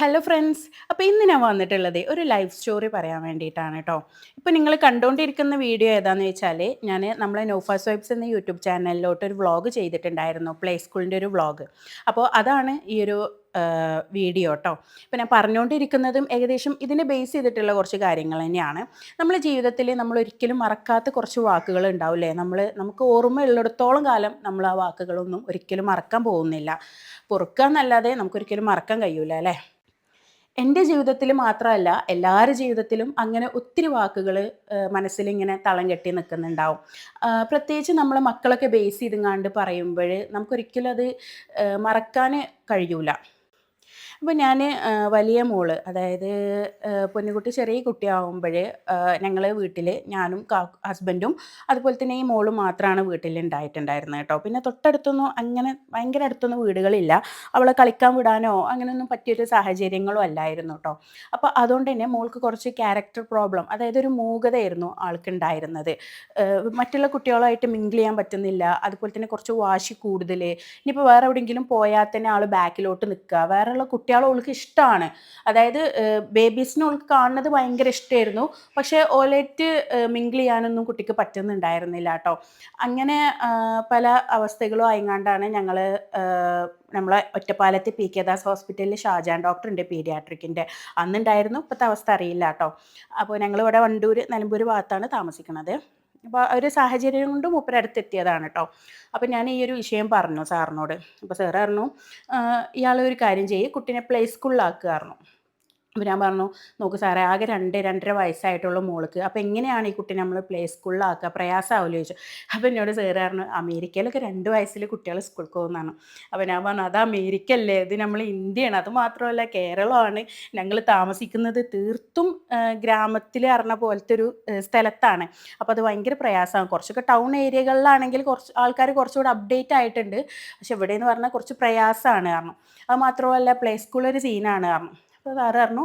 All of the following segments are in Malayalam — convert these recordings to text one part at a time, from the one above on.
Hello friends. അപ്പോൾ ഇന്ന് ഞാൻ വന്നിട്ടുള്ളത് ഒരു ലൈഫ് സ്റ്റോറി പറയാൻ വേണ്ടിയിട്ടാണ് കേട്ടോ. ഇപ്പോൾ നിങ്ങൾ കണ്ടുകൊണ്ടിരിക്കുന്ന വീഡിയോ ഏതാണെന്ന് വെച്ചാൽ നമ്മളെ നോഫാസ് വൈബ്സ് എന്ന യൂട്യൂബ് ചാനലിലോട്ട് ഒരു വ്ളോഗ് ചെയ്തിട്ടുണ്ടായിരുന്നു, പ്ലേ സ്കൂളിൻ്റെ ഒരു വ്ളോഗ്. അപ്പോൾ അതാണ് ഈ ഒരു വീഡിയോ കേട്ടോ. ഇപ്പോൾ ഞാൻ പറഞ്ഞുകൊണ്ടിരിക്കുന്നതും ഏകദേശം ഇതിനെ ബേസ് ചെയ്തിട്ടുള്ള കുറച്ച് കാര്യങ്ങൾ തന്നെയാണ്. നമ്മുടെ ജീവിതത്തിൽ നമ്മൾ ഒരിക്കലും മറക്കാത്ത കുറച്ച് വാക്കുകൾ ഉണ്ടാവില്ലേ, നമുക്ക് ഓർമ്മയുള്ളിടത്തോളം കാലം നമ്മൾ ആ വാക്കുകളൊന്നും ഒരിക്കലും മറക്കാൻ പോകുന്നില്ല. പൊറുക്കുക എന്നല്ലാതെ നമുക്കൊരിക്കലും മറക്കാൻ കഴിയൂല അല്ലേ. എൻ്റെ ജീവിതത്തിൽ മാത്രമല്ല, എല്ലാവരുടെ ജീവിതത്തിലും അങ്ങനെ ഒത്തിരി വാക്കുകൾ മനസ്സിലിങ്ങനെ തളം കെട്ടി നിൽക്കുന്നുണ്ടാവും. പ്രത്യേകിച്ച് നമ്മളെ മക്കളൊക്കെ ബേസ് ചെയ്തെങ്ങാണ്ട് പറയുമ്പോൾ നമുക്കൊരിക്കലും അത് മറക്കാൻ കഴിയൂല. അപ്പോൾ ഞാൻ വലിയ മോള്, അതായത് പൊന്നുകുട്ടി ചെറിയ കുട്ടിയാവുമ്പഴ് ഞങ്ങൾ വീട്ടിൽ ഞാനും ഹസ്ബൻഡും അതുപോലെ തന്നെ ഈ മോളും മാത്രമാണ് വീട്ടിലുണ്ടായിട്ടുണ്ടായിരുന്നത് കേട്ടോ. പിന്നെ തൊട്ടടുത്തൊന്നും അങ്ങനെ ഭയങ്കര അടുത്തൊന്നും വീടുകളില്ല. അവളെ കളിക്കാൻ വിടാനോ അങ്ങനെയൊന്നും പറ്റിയൊരു സാഹചര്യങ്ങളും അല്ലായിരുന്നു കേട്ടോ. അപ്പോൾ അതുകൊണ്ട് തന്നെ മോൾക്ക് കുറച്ച് ക്യാരക്ടർ പ്രോബ്ലം, അതായത് ഒരു മൂകതയായിരുന്നു ആൾക്കുണ്ടായിരുന്നത്. മറ്റുള്ള കുട്ടികളുമായിട്ട് മിങ്കിൾ ചെയ്യാൻ പറ്റുന്നില്ല. അതുപോലെ തന്നെ കുറച്ച് വാശി കൂടുതൽ. ഇനിയിപ്പോൾ വേറെ എവിടെയെങ്കിലും പോയാൽ തന്നെ ആൾ ബാക്കിലോട്ട് നിൽക്കുക. വേറെയുള്ള കുട്ടികളെ ഓൾക്ക് ഇഷ്ടമാണ്. അതായത് ബേബീസിനെ ഓൾക്ക് കാണുന്നത് ഭയങ്കര ഇഷ്ടമായിരുന്നു. പക്ഷേ ഓലേറ്റ് മിങ്കിൾ ചെയ്യാനൊന്നും കുട്ടിക്ക് പറ്റുന്നുണ്ടായിരുന്നില്ല കേട്ടോ. അങ്ങനെ പല അവസ്ഥകളും ആയിങ്ങാണ്ടാണ് ഞങ്ങൾ നമ്മളെ ഒറ്റപ്പാലത്ത് പി കെ ദാസ് ഹോസ്പിറ്റലിൽ ഷാജാൻ ഡോക്ടറുണ്ട് പീഡിയാട്രിക്കിൻ്റെ, അന്നുണ്ടായിരുന്നു. ഇപ്പോഴത്തെ അവസ്ഥ അറിയില്ല കേട്ടോ. അപ്പോൾ ഞങ്ങളിവിടെ വണ്ടൂർ നിലമ്പൂർ ഭാഗത്താണ് താമസിക്കുന്നത്. അപ്പോൾ ഒരു സാഹചര്യം കൊണ്ട് മൂപ്പര് അടുത്തെത്തിയതാണ് കേട്ടോ. അപ്പോൾ ഞാൻ ഈ ഒരു വിഷയം പറഞ്ഞു സാറിനോട്. അപ്പോൾ സാറ് പറഞ്ഞു, ഇയാൾ ഒരു കാര്യം ചെയ്യ്, കുട്ടീനെ പ്ലേ സ്കൂളിലാക്കുക പറഞ്ഞു. അപ്പോൾ ഞാൻ പറഞ്ഞു, നോക്ക് സാറേ, ആകെ 2-2.5 വയസ്സായിട്ടുള്ള മോൾക്ക്, അപ്പോൾ എങ്ങനെയാണ് ഈ കുട്ടീനെ നമ്മൾ പ്ലേ സ്കൂളിലാക്കുക, പ്രയാസമാവില്ല ചോദിച്ചു. അപ്പോൾ എന്നോട് സാറ് പറഞ്ഞു, അമേരിക്കയിലൊക്കെ 2 വയസ്സിൽ കുട്ടികൾ സ്കൂളിൽ പോകുന്നതാണ്. അപ്പോൾ ഞാൻ പറഞ്ഞു, അത് അമേരിക്ക അല്ലേ, ഇത് നമ്മൾ ഇന്ത്യയാണ്. അത് മാത്രമല്ല കേരളമാണ്. ഞങ്ങൾ താമസിക്കുന്നത് തീർത്തും ഗ്രാമത്തിൽ അറിഞ്ഞ പോലത്തെ ഒരു സ്ഥലത്താണ്. അപ്പോൾ അത് ഭയങ്കര പ്രയാസമാണ്. കുറച്ചൊക്കെ ടൗൺ ഏരിയകളിലാണെങ്കിൽ കുറച്ച് ആൾക്കാർ കുറച്ചുകൂടെ അപ്ഡേറ്റ് ആയിട്ടുണ്ട്. പക്ഷെ ഇവിടെയെന്ന് പറഞ്ഞാൽ കുറച്ച് പ്രയാസമാണ് കാരണം. അത് മാത്രമല്ല പ്ലേ സ്കൂളൊരു സീനാണ് കാരണം. അപ്പോൾ സാറ് പറഞ്ഞു,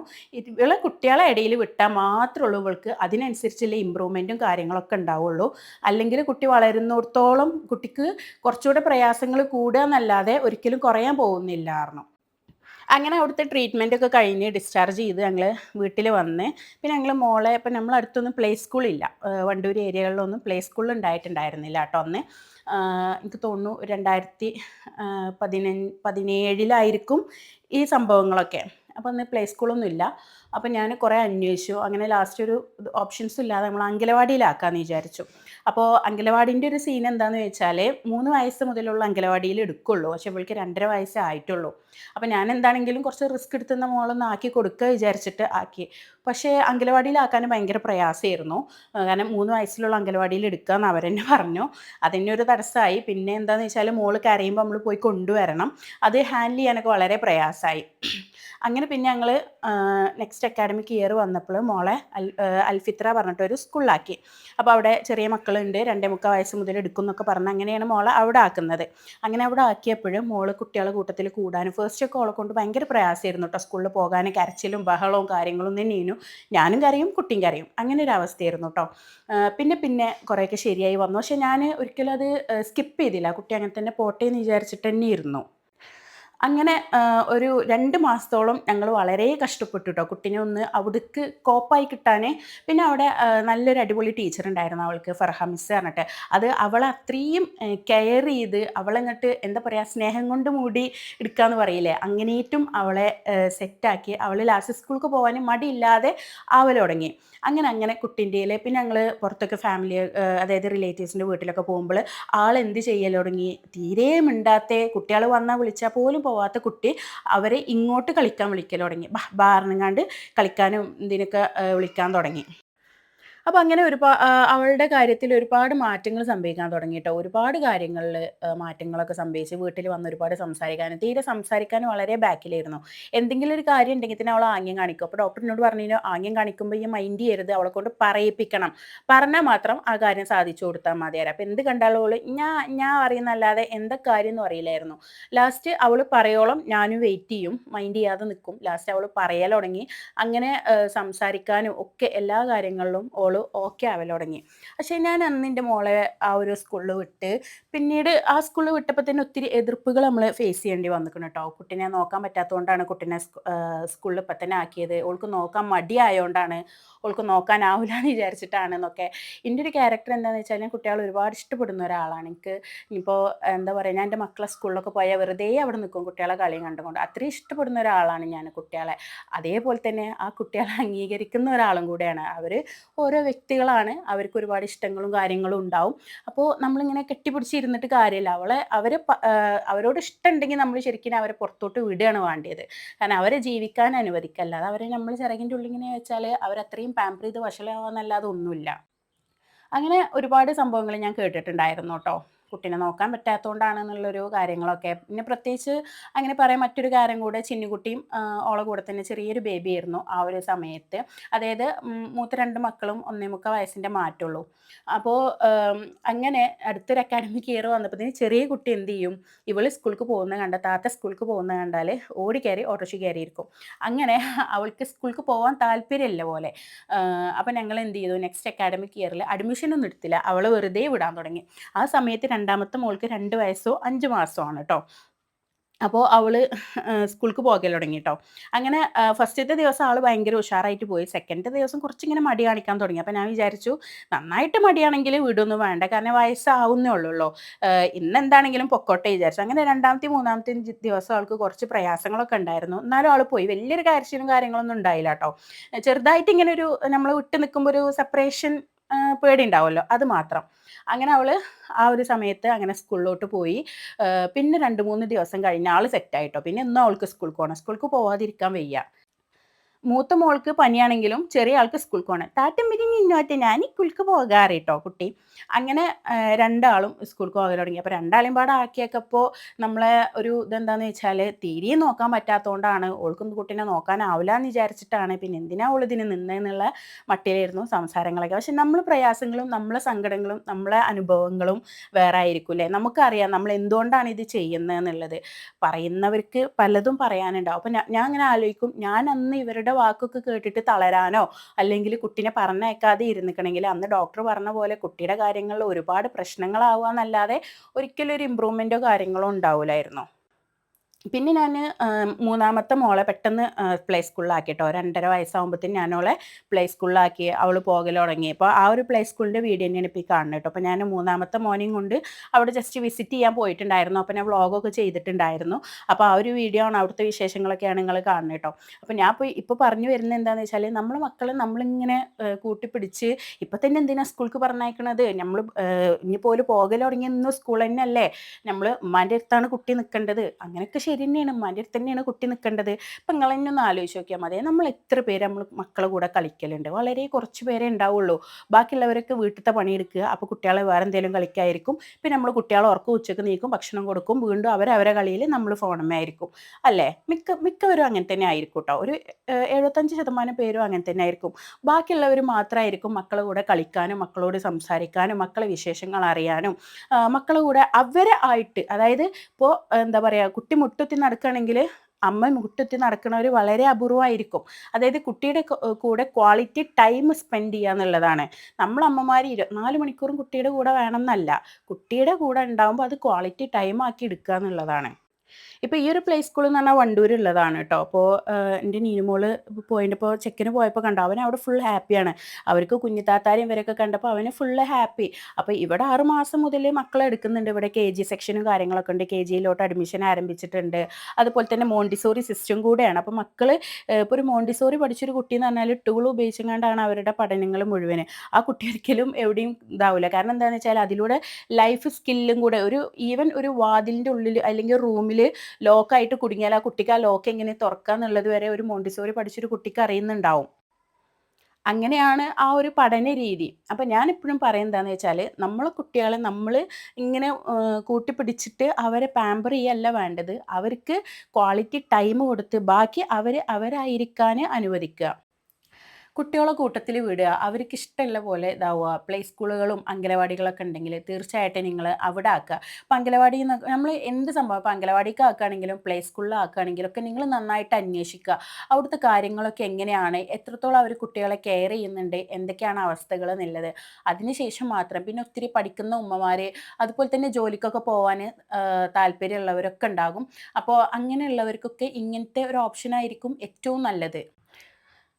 ഇവളെ കുട്ടികളെ ഇടയിൽ വിട്ടാൽ മാത്രമേ ഉള്ളൂ ഇവൾക്ക് അതിനനുസരിച്ചുള്ള ഇമ്പ്രൂവ്മെൻറ്റും കാര്യങ്ങളൊക്കെ ഉണ്ടാവുള്ളൂ. അല്ലെങ്കിൽ കുട്ടി വളരുന്നിടത്തോളം കുട്ടിക്ക് കുറച്ചുകൂടെ പ്രയാസങ്ങൾ കൂടുക എന്നല്ലാതെ ഒരിക്കലും കുറയാൻ പോകുന്നില്ല പറഞ്ഞു. അങ്ങനെ അവിടുത്തെ ട്രീറ്റ്മെൻറ്റൊക്കെ കഴിഞ്ഞ് ഡിസ്ചാർജ് ചെയ്ത് ഞങ്ങൾ വീട്ടിൽ വന്ന് പിന്നെ ഞങ്ങൾ മോളെ, ഇപ്പം നമ്മളടുത്തൊന്നും പ്ലേ സ്കൂളില്ല, വണ്ടൂർ ഏരിയകളിലൊന്നും പ്ലേ സ്കൂൾ ഉണ്ടായിട്ടുണ്ടായിരുന്നില്ല കേട്ടോ അന്ന്. എനിക്ക് തോന്നുന്നു 2017 ഈ സംഭവങ്ങളൊക്കെ. അപ്പോൾ അന്ന് പ്ലേ സ്കൂളൊന്നും ഇല്ല. അപ്പോൾ ഞാൻ കുറേ അന്വേഷിച്ചു. അങ്ങനെ ലാസ്റ്റ് ഒരു ഓപ്ഷൻസും ഇല്ലാതെ നമ്മൾ അങ്കലവാടിയിലാക്കാമെന്ന് വിചാരിച്ചു. അപ്പോൾ അങ്കലവാടീൻ്റെ ഒരു സീൻ എന്താണെന്ന് വെച്ചാൽ 3 വയസ്സ് മുതലുള്ള അങ്കലവാടിയിൽ എടുക്കുള്ളൂ. പക്ഷേ ഇവൾക്ക് 2.5 വയസ്സേ ആയിട്ടുള്ളൂ. അപ്പോൾ ഞാൻ എന്താണെങ്കിലും കുറച്ച് റിസ്ക് എടുത്തുന്ന മോളൊന്ന് ആക്കി കൊടുക്കുക വിചാരിച്ചിട്ട് ആക്കി. പക്ഷേ അങ്കലവാടിയിലാക്കാൻ ഭയങ്കര പ്രയാസമായിരുന്നു. കാരണം 3 വയസ്സിലുള്ള അങ്കലവാടിയിൽ എടുക്കാമെന്ന് അവരെന്നെ പറഞ്ഞു. അതെന്നെ ഒരു തടസ്സമായി. പിന്നെ എന്താണെന്ന് വെച്ചാൽ മോൾ കരയുമ്പോൾ നമ്മൾ പോയി കൊണ്ടുവരണം. അത് ഹാൻഡിൽ ചെയ്യാനൊക്കെ വളരെ പ്രയാസമായി. അങ്ങനെ പിന്നെ ഞങ്ങൾ നെക്സ്റ്റ് അക്കാഡമിക് ഇയർ വന്നപ്പോൾ മോളെ അൽഫിത്ര പറഞ്ഞിട്ടൊരു സ്കൂളിലാക്കി. അപ്പോൾ അവിടെ ചെറിയ മക്കളുണ്ട്, 2.25 വയസ്സ് മുതൽ എടുക്കും എന്നൊക്കെ പറഞ്ഞ് അങ്ങനെയാണ് മോളെ അവിടെ ആക്കുന്നത്. അങ്ങനെ അവിടെ ആക്കിയപ്പോഴും മോള് കുട്ടികളെ കൂട്ടത്തിൽ കൂടാനും ഫസ്റ്റൊക്കെ ഓളെ കൊണ്ട് ഭയങ്കര പ്രയാസമായിരുന്നു കേട്ടോ. സ്കൂളിൽ പോകാൻ കരച്ചിലും ബഹളവും കാര്യങ്ങളും തന്നെയായിരുന്നു. ഞാനും കരയും കുട്ടിയും കരയും, അങ്ങനെ ഒരു അവസ്ഥയായിരുന്നു കേട്ടോ. പിന്നെ പിന്നെ കുറേയൊക്കെ ശരിയായി വന്നു. പക്ഷേ ഞാൻ ഒരിക്കലും അത് സ്കിപ്പ് ചെയ്തില്ല. കുട്ടി അങ്ങനെ തന്നെ പോട്ടെ എന്ന് വിചാരിച്ചിട്ട് തന്നെ ഇരുന്നു. അങ്ങനെ ഒരു 2 മാസത്തോളം ഞങ്ങൾ വളരെ കഷ്ടപ്പെട്ടു ട്ടോ. കുട്ടീനെ ഒന്ന് അവിടേക്ക് കോപ്പായി കിട്ടാന്. പിന്നെ അവിടെ നല്ലൊരു അടിപൊളി ടീച്ചറുണ്ടായിരുന്നു അവൾക്ക്, ഫർഹ മിസ് പറഞ്ഞിട്ട്. അത് അവളെ അത്രയും കെയർ ചെയ്ത് അവളെങ്ങോട്ട് എന്താ പറയുക, സ്നേഹം കൊണ്ട് മൂടി എടുക്കാന്ന് പറയില്ലേ, അങ്ങനെയിട്ടും അവളെ സെറ്റാക്കി. അവൾ ലാസ്റ്റ് സ്കൂൾക്ക് പോകാൻ മടിയില്ലാതെ ആവൽ തുടങ്ങി. അങ്ങനെ കുട്ടീൻ്റെയിൽ പിന്നെ ഞങ്ങൾ പുറത്തൊക്കെ ഫാമിലി, അതായത് റിലേറ്റീവ്സിൻ്റെ വീട്ടിലൊക്കെ പോകുമ്പോൾ ആളെന്ത് ചെയ്യൽ തുടങ്ങി, തീരെ മിണ്ടാത്ത, കുട്ടികൾ വന്നാൽ വിളിച്ചാൽ പോലും പോവാത്ത കുട്ടി അവരെ ഇങ്ങോട്ട് കളിക്കാൻ വിളിക്കൽ തുടങ്ങി. ബാ ബാ പറഞ്ഞങ്ങാണ്ട് കളിക്കാനും ഇതിനൊക്കെ വിളിക്കാൻ തുടങ്ങി. അപ്പോൾ അങ്ങനെ അവളുടെ കാര്യത്തിൽ ഒരുപാട് മാറ്റങ്ങൾ സംഭവിക്കാൻ തുടങ്ങി ട്ടോ. ഒരുപാട് കാര്യങ്ങളിൽ മാറ്റങ്ങളൊക്കെ സംഭവിച്ചു. വീട്ടിൽ വന്ന് ഒരുപാട് സംസാരിക്കാനും, തീരെ സംസാരിക്കാനും വളരെ ബാക്കിലായിരുന്നു. എന്തെങ്കിലും ഒരു കാര്യം ഉണ്ടെങ്കിൽ തന്നെ അവൾ ആംഗ്യം കാണിക്കും. അപ്പോൾ ഡോക്ടർ എന്നോട് പറഞ്ഞു, ആംഗ്യം കാണിക്കുമ്പോൾ ഈ മൈൻഡ് ചെയ്യരുത്, അവളെ കൊണ്ട് പറയിപ്പിക്കണം. പറഞ്ഞാൽ മാത്രം ആ കാര്യം സാധിച്ചു കൊടുത്താൽ മതിയായിരുന്നു. അപ്പോൾ എന്ത് കണ്ടാലും അവൾ ഞാൻ അറിയുന്നല്ലാതെ എന്താ കാര്യം എന്നും അറിയില്ലായിരുന്നു. ലാസ്റ്റ് അവൾ പറയോളം ഞാനും വെയിറ്റ് ചെയ്യും, മൈൻഡ് ചെയ്യാതെ നിൽക്കും. ലാസ്റ്റ് അവൾ പറയൽ തുടങ്ങി. അങ്ങനെ സംസാരിക്കാനും ഒക്കെ എല്ലാ കാര്യങ്ങളിലും ഓൾ മോള് ഓക്കെ ആവൽ തുടങ്ങി. പക്ഷേ ഞാൻ അന്ന് എൻ്റെ മോളെ ആ ഒരു സ്കൂളിൽ വിട്ട് പിന്നീട് ആ സ്കൂളിൽ വിട്ടപ്പോൾ തന്നെ ഒത്തിരി എതിർപ്പുകൾ നമ്മൾ ഫേസ് ചെയ്യേണ്ടി വന്നിരിക്കുന്നു കേട്ടോ. കുട്ടീനെ നോക്കാൻ പറ്റാത്തതുകൊണ്ടാണ് കുട്ടീനെ സ്കൂളിൽ ഇപ്പം തന്നെ ആക്കിയത്. ഓൾക്ക് നോക്കാൻ മടിയായതുകൊണ്ടാണ്, ഓൾക്ക് നോക്കാനാവില്ല എന്ന് വിചാരിച്ചിട്ടാണെന്നൊക്കെ. എൻ്റെ ഒരു ക്യാരക്ടർ എന്താണെന്ന് വെച്ചാൽ ഞാൻ കുട്ടികളെ ഒരുപാട് ഇഷ്ടപ്പെടുന്ന ഒരാളാണ്. എനിക്ക് ഇപ്പോൾ എന്താ പറയുക, ഞാൻ എൻ്റെ മക്കളെ സ്കൂളിലൊക്കെ പോയാൽ വെറുതെ അവിടെ നിൽക്കും കുട്ടികളെ കളിയും കണ്ടുകൊണ്ട്. അത്രയും ഇഷ്ടപ്പെടുന്ന ഒരാളാണ് ഞാൻ കുട്ടികളെ. അതേപോലെ തന്നെ ആ കുട്ടികളെ അംഗീകരിക്കുന്ന ഒരാളും കൂടെയാണ്. അവർ ഓരോ വ്യക്തികളാണ്, അവർക്ക് ഒരുപാട് ഇഷ്ടങ്ങളും കാര്യങ്ങളും ഉണ്ടാവും. അപ്പോൾ നമ്മളിങ്ങനെ കെട്ടിപ്പിടിച്ചിരുന്നിട്ട് കാര്യമില്ല. അവരോട് ഇഷ്ടമുണ്ടെങ്കിൽ നമ്മൾ ശരിക്കും അവരെ പുറത്തോട്ട് വിടുകയാണ് വേണ്ടിയത്. കാരണം അവരെ ജീവിക്കാൻ അനുവദിക്കല്ല. അത് അവരെ നമ്മൾ ചിറകിൻ്റെ ഉള്ളിൽ ഇങ്ങനെ വെച്ചാൽ അവരത്രയും പാമ്പർ ചെയ്ത് വഷളാവാന്നല്ലാതെ ഒന്നുമില്ല. അങ്ങനെ ഒരുപാട് സംഭവങ്ങൾ ഞാൻ കേട്ടിട്ടുണ്ടായിരുന്നു കേട്ടോ. കുട്ടീനെ നോക്കാൻ പറ്റാത്തതുകൊണ്ടാണെന്നുള്ളൊരു കാര്യങ്ങളൊക്കെ. പിന്നെ പ്രത്യേകിച്ച് അങ്ങനെ പറയാൻ മറ്റൊരു കാര്യം കൂടെ, ചിന്നുകുട്ടിയും ഓളെ കൂടെ തന്നെ ചെറിയൊരു ബേബിയായിരുന്നു ആ ഒരു സമയത്ത്. അതായത് മൂത്ത 2 മക്കളും 1.25 വയസ്സിൻ്റെ മാറ്റമുള്ളൂ. അപ്പോൾ അങ്ങനെ അടുത്തൊരു അക്കാഡമിക് ഇയർ വന്നപ്പോഴത്തേന് ചെറിയ കുട്ടി എന്ത് ചെയ്യും, ഇവള് സ്കൂൾക്ക് പോകുന്നത് കണ്ട, താത്ത സ്കൂൾക്ക് പോകുന്നത് കണ്ടാൽ ഓടിക്കയറി ഓട്ടോറിക്ഷ കയറിയിരിക്കും. അങ്ങനെ അവൾക്ക് സ്കൂൾക്ക് പോകാൻ താല്പര്യമില്ല പോലെ. അപ്പം ഞങ്ങൾ എന്ത് ചെയ്തു, നെക്സ്റ്റ് അക്കാഡമിക് ഇയറിൽ അഡ്മിഷനൊന്നും എടുത്തില്ല. അവളെ വെറുതെ വിടാൻ തുടങ്ങി. ആ സമയത്ത് രണ്ടാമത്തെ മോൾക്ക് 2 വയസ്സോ 5 മാസമോ ആണ് കേട്ടോ. അപ്പോൾ അവള് സ്കൂൾക്ക് പോകൽ തുടങ്ങി കേട്ടോ. അങ്ങനെ ഫസ്റ്റത്തെ ദിവസം ആൾ ഭയങ്കര ഉഷാറായിട്ട് പോയി. സെക്കൻഡ് ദിവസം കുറച്ചിങ്ങനെ മടി കാണിക്കാൻ തുടങ്ങി. അപ്പോൾ ഞാൻ വിചാരിച്ചു നന്നായിട്ട് മടിയാണെങ്കിൽ വിടൊന്നും വേണ്ട, കാരണം വയസ്സാവുന്നേ ഉള്ളൂല്ലോ, ഇന്നെന്താണെങ്കിലും പൊക്കോട്ടെ വിചാരിച്ചു. അങ്ങനെ രണ്ടാമത്തെയും മൂന്നാമത്തെയും ദിവസം ആൾക്ക് കുറച്ച് പ്രയാസങ്ങളൊക്കെ ഉണ്ടായിരുന്നു. എന്നാലും ആൾ പോയി. വലിയൊരു കരച്ചിലും കാര്യങ്ങളൊന്നും ഉണ്ടായില്ല കേട്ടോ. ചെറുതായിട്ട് ഇങ്ങനെ ഒരു നമ്മൾ വിട്ട് നിൽക്കുമ്പോൾ ഒരു സെപ്പറേഷൻ പേടി ഉണ്ടാവുമല്ലോ, അത് മാത്രം. അങ്ങനെ അവൾ ആ ഒരു സമയത്ത് അങ്ങനെ സ്കൂളിലോട്ട് പോയി. പിന്നെ 2, 3 ദിവസം കഴിഞ്ഞ് ആൾ സെറ്റായിട്ടോ. പിന്നെ എന്നും അവൾക്ക് സ്കൂൾക്ക് പോകണം. സ്കൂൾക്ക് പോവാതിരിക്കാൻ വയ്യ. മൂത്ത മോൾക്ക് പനിയാണെങ്കിലും ചെറിയ ആൾക്ക് സ്കൂൾക്ക് പോകണം. "താത്തയും പിരിഞ്ഞ് ഇങ്ങോട്ട് ഞാൻ സ്കൂൾക്ക് പോകാറ്" ട്ടോ കുട്ടി. അങ്ങനെ രണ്ടാളും സ്കൂൾക്ക് പോകൽ തുടങ്ങി. അപ്പോൾ രണ്ടാളെയും പാടെ ആക്കിയേക്കപ്പോൾ നമ്മളെ ഒരു ഇതെന്താന്ന് വെച്ചാൽ തീരെയും നോക്കാൻ പറ്റാത്തതുകൊണ്ടാണ്, ഓൾക്കൊന്നും കുട്ടീനെ നോക്കാനാവില്ല എന്ന് വിചാരിച്ചിട്ടാണ്, പിന്നെ എന്തിനാ ഓൾ ഇതിന് നിന്നതെന്നുള്ള മട്ടിലായിരുന്നു സംസാരങ്ങളൊക്കെ. പക്ഷെ നമ്മളെ പ്രയാസങ്ങളും നമ്മളെ സങ്കടങ്ങളും നമ്മളെ അനുഭവങ്ങളും വേറെ ആയിരിക്കൂലേ. നമുക്കറിയാം നമ്മൾ എന്തുകൊണ്ടാണ് ഇത് ചെയ്യുന്നതെന്നുള്ളത്. പറയുന്നവർക്ക് പലതും പറയാനുണ്ടാവും. അപ്പോൾ ഞാൻ അങ്ങനെ ആലോചിക്കും, ഞാൻ അന്ന് ഇവരുടെ വാക്കൊക്കെ കേട്ടിട്ട് തളരാനോ അല്ലെങ്കിൽ കുട്ടീനെ പറഞ്ഞയക്കാതെ ഇരുന്നിക്കണമെങ്കിൽ അന്ന് ഡോക്ടർ പറഞ്ഞ പോലെ കുട്ടിയുടെ കാര്യങ്ങളിൽ ഒരുപാട് പ്രശ്നങ്ങളാവുക എന്നല്ലാതെ ഒരിക്കലും ഒരു ഇമ്പ്രൂവ്മെൻറ്റോ കാര്യങ്ങളോ ഉണ്ടാവില്ലായിരുന്നു. പിന്നെ ഞാൻ മൂന്നാമത്തെ മോളെ പെട്ടെന്ന് പ്ലേ സ്കൂളിലാക്കി കേട്ടോ. 2.5 വയസ്സാകുമ്പോഴത്തേന് ഞാനോളെ പ്ലേ സ്കൂളിലാക്കി. അവൾ പോകൽ തുടങ്ങി. അപ്പോൾ ആ ഒരു പ്ലേ സ്കൂളിൻ്റെ വീഡിയോ തന്നെയാണ് ഇപ്പോൾ ഈ കാണുന്നത് കേട്ടോ. അപ്പോൾ ഞാൻ മൂന്നാമത്തെ മോനെയും കൊണ്ട് അവിടെ ജസ്റ്റ് വിസിറ്റ് ചെയ്യാൻ പോയിട്ടുണ്ടായിരുന്നു. അപ്പോൾ ഞാൻ വ്ളോഗൊക്കെ ചെയ്തിട്ടുണ്ടായിരുന്നു. അപ്പോൾ ആ ഒരു വീഡിയോ ആണ്, അവിടുത്തെ വിശേഷങ്ങളൊക്കെയാണ് നിങ്ങൾ കാണുന്നത് കേട്ടോ. അപ്പോൾ ഞാൻ ഇപ്പോൾ പറഞ്ഞു വരുന്നത് എന്താണെന്ന് വെച്ചാൽ, നമ്മളെ മക്കളെ നമ്മളിങ്ങനെ കൂട്ടിപ്പിടിച്ച് ഇപ്പം തന്നെ എന്തിനാണ് സ്കൂൾക്ക് പറഞ്ഞയക്കണത്, നമ്മൾ ഇനിയിപ്പോൾ ഒരു പോകൽ തുടങ്ങി എന്നും സ്കൂൾ തന്നെയല്ലേ, നമ്മൾ ഉമ്മാൻ്റെ അടുത്താണ് കുട്ടി നിൽക്കേണ്ടത്, അങ്ങനെയൊക്കെ ശരി തന്നെയാണ്, ഉമ്മാൻ്റെ അടുത്ത് തന്നെയാണ് കുട്ടി നിൽക്കേണ്ടത്. ഇപ്പം നിങ്ങൾ തന്നെ ഒന്ന് ആലോചിച്ച് നോക്കിയാൽ മതി, നമ്മൾ എത്ര പേര് നമ്മൾ മക്കളെ കൂടെ കളിക്കലുണ്ട്. വളരെ കുറച്ച് പേരേ ഉണ്ടാവുള്ളൂ. ബാക്കിയുള്ളവരൊക്കെ വീട്ടിലത്തെ പണിയെടുക്കുക, അപ്പോൾ കുട്ടികളെ വേറെ എന്തെങ്കിലും കളിക്കായിരിക്കും. പിന്നെ നമ്മൾ കുട്ടികളെ ഉറക്കം ഉച്ചക്ക് നീക്കും, ഭക്ഷണം കൊടുക്കും, വീണ്ടും അവരെ കളിയിൽ നമ്മൾ ഫോണുമ്മേ ആയിരിക്കും അല്ലേ. മിക്കവരും അങ്ങനെ തന്നെ ആയിരിക്കും കേട്ടോ. ഒരു 75% പേരും അങ്ങനെ തന്നെ ആയിരിക്കും. ബാക്കിയുള്ളവർ മാത്രമായിരിക്കും മക്കളെ കൂടെ കളിക്കാനും മക്കളോട് സംസാരിക്കാനും മക്കളെ വിശേഷങ്ങൾ അറിയാനും മക്കളെ കൂടെ അവരെ ആയിട്ട്, അതായത് ഇപ്പോൾ എന്താ പറയുക, കുട്ടി മുട്ടുത്തി നടക്കുകയാണെങ്കിൽ അമ്മ മുട്ടുത്തി നടക്കുന്നവർ വളരെ അപൂർവമായിരിക്കും. അതായത് കുട്ടിയുടെ കൂടെ ക്വാളിറ്റി ടൈം സ്പെൻഡ് ചെയ്യുക എന്നുള്ളതാണ്. നമ്മൾ അമ്മമാർ 24 മണിക്കൂറും കുട്ടിയുടെ കൂടെ വേണമെന്നല്ല, കുട്ടിയുടെ കൂടെ ഉണ്ടാകുമ്പോൾ അത് ക്വാളിറ്റി ടൈം ആക്കി എടുക്കുക എന്നുള്ളതാണ്. ഇപ്പോൾ ഈ ഒരു പ്ലേ സ്കൂൾ എന്ന് പറഞ്ഞാൽ വണ്ടൂരുള്ളതാണ് കേട്ടോ. അപ്പോൾ എൻ്റെ നീനുമോള് പോയിപ്പോൾ ചെക്കന് പോയപ്പോൾ കണ്ടോ, അവൻ അവിടെ ഫുൾ ഹാപ്പിയാണ്. അവർക്ക് കുഞ്ഞിത്താത്താരെയും ഇവരൊക്കെ കണ്ടപ്പോൾ അവന് ഫുള്ള് ഹാപ്പി. അപ്പോൾ ഇവിടെ 6 മാസം മുതൽ മക്കളെ എടുക്കുന്നുണ്ട്. ഇവിടെ KG സെക്ഷനും കാര്യങ്ങളൊക്കെ ഉണ്ട്. KGയിലോട്ട് അഡ്മിഷൻ ആരംഭിച്ചിട്ടുണ്ട്. അതുപോലെ തന്നെ മോണ്ടിസോറി സിസ്റ്റം കൂടെയാണ്. അപ്പോൾ മക്കൾ ഇപ്പോൾ ഒരു മോണ്ടിസോറി പഠിച്ചൊരു കുട്ടി എന്ന് പറഞ്ഞാൽ ടൂൾ ഉപയോഗിച്ചുകൊണ്ടാണ് അവരുടെ പഠനങ്ങൾ മുഴുവൻ. ആ കുട്ടി ഒരിക്കലും എവിടെയും ഇതാവില്ല. കാരണം എന്താണെന്ന് വെച്ചാൽ അതിലൂടെ ലൈഫ് സ്കില്ലും കൂടെ, ഈവൻ ഒരു വാതിലിൻ്റെ ഉള്ളിൽ അല്ലെങ്കിൽ റൂമിൽ ലോക്കായിട്ട് കുടുങ്ങിയാൽ ആ കുട്ടിക്ക് ആ ലോക്ക് എങ്ങനെ തുറക്കുക എന്നുള്ളത് വരെ ഒരു മോണ്ടിസോറി പഠിച്ചൊരു കുട്ടിക്ക് അറിയുന്നുണ്ടാവും. അങ്ങനെയാണ് ആ ഒരു പഠന രീതി. അപ്പം ഞാനെപ്പോഴും പറയുന്നതെന്ന് വെച്ചാൽ, നമ്മളെ കുട്ടികളെ നമ്മൾ ഇങ്ങനെ കൂട്ടിപ്പിടിച്ചിട്ട് അവരെ പാമ്പർ ചെയ്യല്ല വേണ്ടത്. അവർക്ക് ക്വാളിറ്റി ടൈം കൊടുത്ത് ബാക്കി അവരായിരിക്കാൻ അനുവദിക്കുക. കുട്ടികളെ കൂട്ടത്തിൽ വിടുക. അവർക്ക് ഇഷ്ടമുള്ള പോലെ ഇതാവുക. പ്ലേ സ്കൂളുകളും അംഗനവാടികളൊക്കെ ഉണ്ടെങ്കിൽ തീർച്ചയായിട്ടും നിങ്ങൾ അവിടെ ആക്കുക. ഇപ്പം അംഗനവാടിന്ന് നമ്മൾ എന്ത് സംഭവം ഇപ്പം അംഗനവാടിക്ക് ആക്കുകയാണെങ്കിലും പ്ലേ സ്കൂളിൽ ആക്കുകയാണെങ്കിലും ഒക്കെ നിങ്ങൾ നന്നായിട്ട് അന്വേഷിക്കുക. അവിടുത്തെ കാര്യങ്ങളൊക്കെ എങ്ങനെയാണ്, എത്രത്തോളം അവർ കുട്ടികളെ കെയർ ചെയ്യുന്നുണ്ട്, എന്തൊക്കെയാണ് അവസ്ഥകൾ എന്നുള്ളത്. അതിനുശേഷം മാത്രം പിന്നെ ഒത്തിരി പഠിക്കുന്ന ഉമ്മമാർ അതുപോലെ തന്നെ ജോലിക്കൊക്കെ പോകാൻ താല്പര്യമുള്ളവരൊക്കെ ഉണ്ടാകും. അപ്പോൾ അങ്ങനെയുള്ളവർക്കൊക്കെ ഇങ്ങനത്തെ ഒരു ഓപ്ഷനായിരിക്കും ഏറ്റവും നല്ലത്.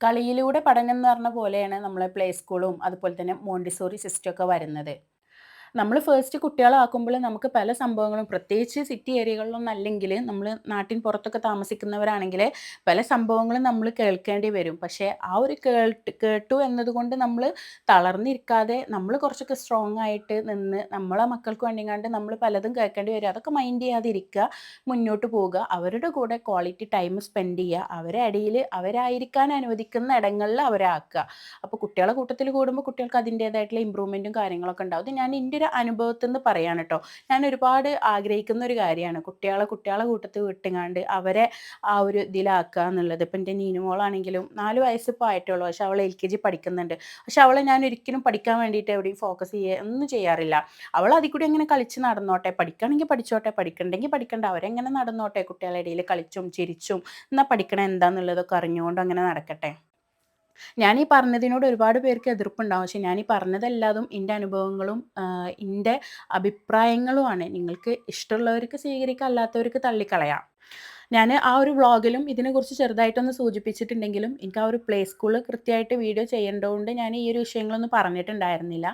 കളിയിലൂടെ പഠനം എന്ന് പറഞ്ഞ പോലെയാണ് നമ്മളെ പ്ലേ സ്കൂളും അതുപോലെ തന്നെ മോണ്ടിസോറി സിസ്റ്റമൊക്കെ വരുന്നത്. നമ്മൾ ഫസ്റ്റ് കുട്ടികളാക്കുമ്പോൾ നമുക്ക് പല സംഭവങ്ങളും പ്രത്യേകിച്ച് സിറ്റി ഏരിയകളിലൊന്നും അല്ലെങ്കിൽ നമ്മൾ നാട്ടിൻ പുറത്തൊക്കെ താമസിക്കുന്നവരാണെങ്കിൽ പല സംഭവങ്ങളും നമ്മൾ കേൾക്കേണ്ടി വരും. പക്ഷേ ആ ഒരു കേട്ടു എന്നതുകൊണ്ട് നമ്മൾ തളർന്നിരിക്കാതെ നമ്മൾ കുറച്ചൊക്കെ സ്ട്രോങ് ആയിട്ട് നിന്ന് നമ്മളെ മക്കൾക്ക് വേണ്ടിങ്ങാണ്ട് നമ്മൾ പലതും കേൾക്കേണ്ടി വരും. അതൊക്കെ മൈൻഡ് ചെയ്യാതെ ഇരിക്കുക, മുന്നോട്ട് പോവുക, അവരുടെ കൂടെ ക്വാളിറ്റി ടൈം സ്പെൻഡ് ചെയ്യുക, അവരെ ഇടയിൽ അവരായിരിക്കാൻ അനുവദിക്കുന്ന ഇടങ്ങളിൽ അവരെ ആക്കുക. അപ്പോൾ കുട്ടികളെ കൂട്ടത്തിൽ കൂടുമ്പോൾ കുട്ടികൾക്ക് അതിൻ്റേതായിട്ടുള്ള ഇമ്പ്രൂവ്മെൻറ്റും കാര്യങ്ങളൊക്കെ ഉണ്ടാവും. ഇത് ഞാൻ എൻ്റെ ഒരു അനുഭവത്തിൽ നിന്ന് പറയാണ് കേട്ടോ. ഞാൻ ഒരുപാട് ആഗ്രഹിക്കുന്ന ഒരു കാര്യമാണ് കുട്ടികളെ കൂട്ടത്തിൽ വിട്ടുങ്ങാണ്ട് അവരെ ആ ഒരു ഇതിലാക്കുക എന്നുള്ളത്. ഇപ്പം എൻ്റെ നീനുമോളാണെങ്കിലും 4 വയസ്സ് ഇപ്പോൾ ആയിട്ടുള്ളൂ. പക്ഷെ അവൾ LKG പഠിക്കുന്നുണ്ട്. പക്ഷെ അവളെ ഞാൻ ഒരിക്കലും പഠിക്കാൻ വേണ്ടിയിട്ട് എവിടെയും ഫോക്കസ് ചെയ്യുക ഒന്നും ചെയ്യാറില്ല. അവൾ അതിൽ കൂടി അങ്ങനെ കളിച്ച് നടന്നോട്ടെ, പഠിക്കുകയാണെങ്കിൽ പഠിച്ചോട്ടെ, പഠിക്കണ്ടെങ്കിൽ പഠിക്കണ്ട, അവരെങ്ങനെ നടന്നോട്ടെ, കുട്ടികളുടെ ഇടയിൽ കളിച്ചും ചിരിച്ചും എന്നാൽ പഠിക്കണം എന്താണെന്നുള്ളതൊക്കെ അറിഞ്ഞുകൊണ്ട് അങ്ങനെ നടക്കട്ടെ. ഞാനീ പറഞ്ഞതിനോട് ഒരുപാട് പേർക്ക് എതിർപ്പുണ്ടാവും. പക്ഷെ ഞാനീ പറഞ്ഞതെല്ലാതും എൻ്റെ അനുഭവങ്ങളും എൻ്റെ അഭിപ്രായങ്ങളുമാണ്. നിങ്ങൾക്ക് ഇഷ്ടമുള്ളവർക്ക് സ്വീകരിക്കാം, അല്ലാത്തവർക്ക് തള്ളിക്കളയാം. ഞാൻ ആ ഒരു വ്ളോഗിലും ഇതിനെക്കുറിച്ച് ചെറുതായിട്ടൊന്ന് സൂചിപ്പിച്ചിട്ടുണ്ടെങ്കിലും എനിക്ക് ആ ഒരു പ്ലേ സ്കൂള് കൃത്യമായിട്ട് വീഡിയോ ചെയ്യേണ്ടതുകൊണ്ട് ഞാൻ ഈ ഒരു വിഷയങ്ങളൊന്നും പറഞ്ഞിട്ടുണ്ടായിരുന്നില്ല.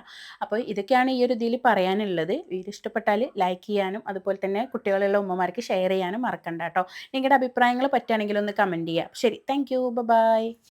അപ്പോൾ ഇതൊക്കെയാണ് ഈ ഒരു ഇതിൽ പറയാനുള്ളത്. വീഡിയോ ഇഷ്ടപ്പെട്ടാൽ ലൈക്ക് ചെയ്യാനും അതുപോലെ തന്നെ കുട്ടികളുള്ള ഉമ്മമാർക്ക് ഷെയർ ചെയ്യാനും മറക്കണ്ട കേട്ടോ. നിങ്ങളുടെ അഭിപ്രായങ്ങൾ പറ്റുകയാണെങ്കിൽ ഒന്ന് കമൻറ്റ് ചെയ്യുക. ശരി, താങ്ക് യു, ബൈ.